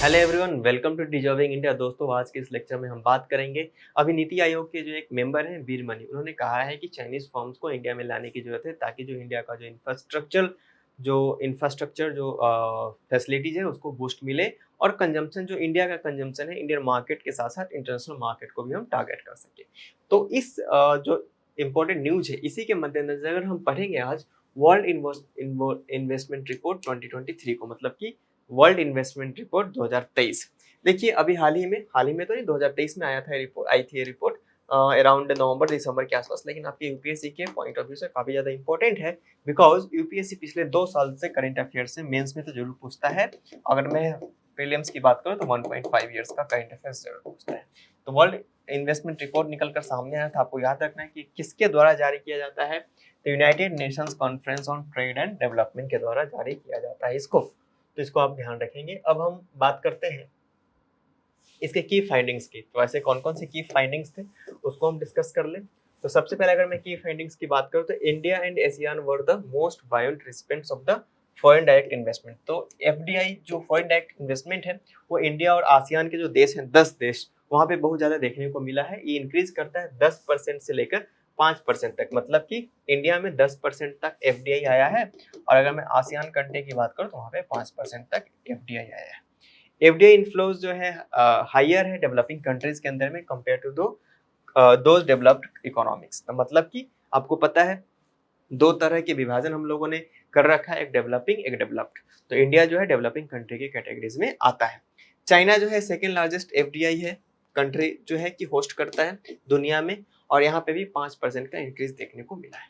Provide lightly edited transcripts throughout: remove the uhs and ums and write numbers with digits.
Hello everyone, welcome to Dejobbing India. दोस्तों, आज के इस लेक्चर में हम बात करेंगे अभी नीति आयोग के जो एक मेंबर हैं वीरमणि, उन्होंने कहा है कि चाइनीज फर्म्स को इंडिया में लाने की जरूरत है ताकि जो इंडिया का जो इंफ्रास्ट्रक्चर जो फैसिलिटीज है उसको बूस्ट मिले और कंजम्पशन जो इंडिया का कंजम्पशन है इंडियन मार्केट के साथ साथ इंटरनेशनल मार्केट को भी हम टारगेट कर सके। तो इस जो इम्पोर्टेंट न्यूज है इसी के मद्देनजर अगर हम पढ़ेंगे आज वर्ल्ड इन्वेस्टमेंट रिपोर्ट 2023 को, मतलब कि वर्ल्ड इन्वेस्टमेंट रिपोर्ट 2023। देखिए अभी हाल ही में तो नहीं, 2023 में आया था रिपोर्ट, आई थी ये रिपोर्ट अराउंड नवंबर दिसंबर के आसपास। लेकिन आपके यूपीएससी के पॉइंट ऑफ व्यू से काफी ज्यादा इंपॉर्टेंट है, बिकॉज यूपीएससी पिछले 2 साल से करंट अफेयर्स से मेंस में तो जरूर पूछता है। अगर मैं प्रीलिम्स की बात करूँ तो 1.5 ईयर्स का करंट अफेयर्स जरूर पूछता है। तो वर्ल्ड इन्वेस्टमेंट रिपोर्ट निकल कर सामने आया था। आपको याद रखना है कि किसके द्वारा जारी किया जाता है, तो United Nations conference on trade and development के द्वारा जारी किया जाता है इसको। तो इसको आप ध्यान रखेंगे। अब हम बात करते हैं इसके की फाइंडिंग्स की। तो ऐसे कौन कौन से की फाइंडिंग्स थे उसको हम डिस्कस कर लें। तो सबसे पहले अगर मैं की फाइंडिंग्स की बात करूं तो India and ASEAN were the most violent recipients of the foreign direct investment. तो एफडीआई जो फॉरेन डायरेक्ट इन्वेस्टमेंट है वो इंडिया और आसियान के जो देश हैं 10 देश, वहां पे बहुत ज्यादा देखने को मिला है। ये इंक्रीज करता है 10% से लेकर 5% तक, मतलब कि इंडिया में 10% तक एफडीआई आया है और अगर मैं आसियान कंट्री की बात करूं तो वहां पे 5% तक एफडीआई आया है। एफडीआई इनफ्लोज जो है हायर है डेवलपिंग कंट्रीज के अंदर में compare to those developed economics. तो मतलब कि आपको पता है दो तरह के विभाजन हम लोगों ने कर रखा है, एक डेवलपिंग एक डेवलप्ड। तो इंडिया जो है डेवलपिंग कंट्री के कैटेगरीज में आता है। चाइना जो है सेकेंड लार्जेस्ट एफडीआई है कंट्री जो है कि होस्ट करता है दुनिया में, और यहाँ पे भी 5% का इंक्रीज देखने को मिला है।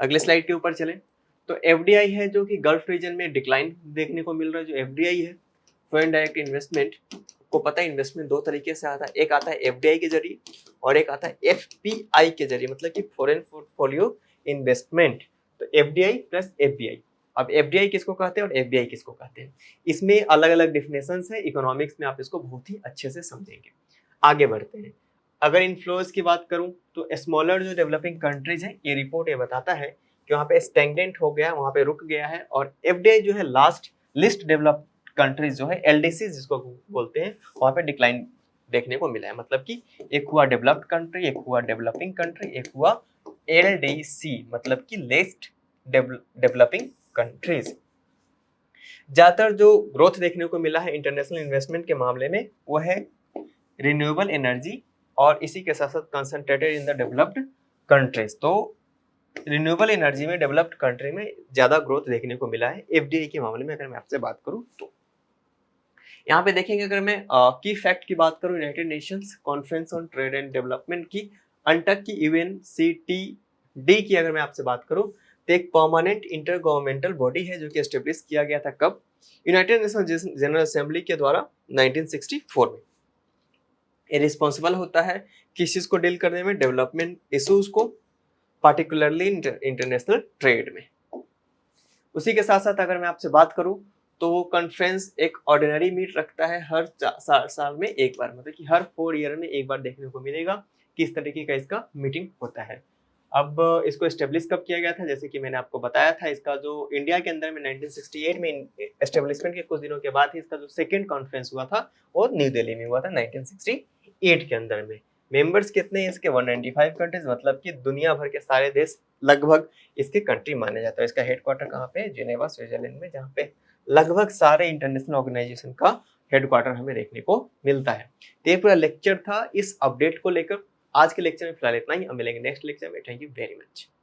अगले स्लाइड के ऊपर चलें तो एफडीआई है जो कि गल्फ रीजन में डिक्लाइन देखने को मिल रहा है। जो एफडीआई है फॉरेन डायरेक्ट इन्वेस्टमेंट, को पता है इन्वेस्टमेंट दो तरीके से आता है, एक आता है एफडीआई के जरिए और एक आता है एफपीआई के जरिए, मतलब कि फॉरेन पोर्टफोलियो इन्वेस्टमेंट। तो एफडीआई प्लस एफपीआई। अब एफडीआई किसको कहते हैं और एफबीआई किसको कहते हैं, इसमें अलग अलग डिफिनेशंस है। इकोनॉमिक्स में आप इसको बहुत ही अच्छे से समझेंगे। आगे बढ़ते हैं। अगर इनफ्लोज की बात करूं तो स्मॉलर जो डेवलपिंग कंट्रीज है, ये रिपोर्ट ये बताता है कि वहाँ पे स्टैग्नेंट हो गया, वहाँ पे रुक गया है। और एफडीआई जो है लास्ट लिस्ट डेवलप कंट्रीज जो है एलडीसी जिसको बोलते हैं, वहाँ पे डिक्लाइन देखने को मिला है। मतलब कि एक हुआ डेवलप्ड कंट्री, एक हुआ डेवलपिंग कंट्री, एक हुआ एलडीसी मतलब कि लिस्ट डेवलपिंग कंट्रीज। ज्यादातर जो ग्रोथ देखने को मिला है इंटरनेशनल इन्वेस्टमेंट के मामले में वो है रिन्यूएबल एनर्जी और इसी के साथ साथ concentrated in the developed countries. तो रिन्यूएबल एनर्जी में डेवलप्ड कंट्री में ज्यादा ग्रोथ देखने को मिला है एफडीआई के मामले में। अगर मैं आपसे बात करूं तो यहाँ पे देखेंगे, अगर मैं की फैक्ट की बात करूं, United Nations conference on trade and development की अंटक की यूएनसीटीडी की अगर मैं आपसे बात करूं तो एक परमानेंट इंटर गवर्नमेंटल बॉडी है जो कि एस्टेब्लिश किया गया था कब, यूनाइटेड नेशंस जनरल असेंबली के द्वारा 1964 में। ये रिस्पॉन्सिबल होता है किस चीज को डील करने में, डेवलपमेंट इश्यूज को, पार्टिकुलरली इंटरनेशनल ट्रेड में। उसी के साथ साथ अगर मैं आपसे बात करूं तो वो कॉन्फ्रेंस एक ऑर्डिनरी मीट रखता है हर साल में एक बार, मतलब कि हर 4 ईयर में एक बार देखने को मिलेगा किस तरीके का इसका मीटिंग होता है। अब इसको एस्टेब्लिश कब किया गया था, जैसे कि मैंने आपको बताया था, इसका जो इंडिया के अंदर में 1968 में एस्टेब्लिशमेंट के कुछ दिनों के बाद ही इसका जो सेकेंड कॉन्फ्रेंस हुआ था वो न्यू दिल्ली में हुआ था 1968 के अंदर में। मेंबर्स कितने हैं इसके, 195 कंट्रीज, मतलब कि दुनिया भर के सारे देश लगभग इसके कंट्री माने जाते हैं। इसका हेडक्वार्टर कहाँ पे है, जिनेवा स्विट्जरलैंड में, जहाँ पे लगभग सारे इंटरनेशनल ऑर्गेनाइजेशन का हेडक्वार्टर हमें देखने को मिलता है। तो ये पूरा लेक्चर था इस अपडेट को लेकर। आज के लेक्चर में फिलहाल इतना ही, अब मिलेंगे नेक्स्ट लेक्चर में। Thank you very much.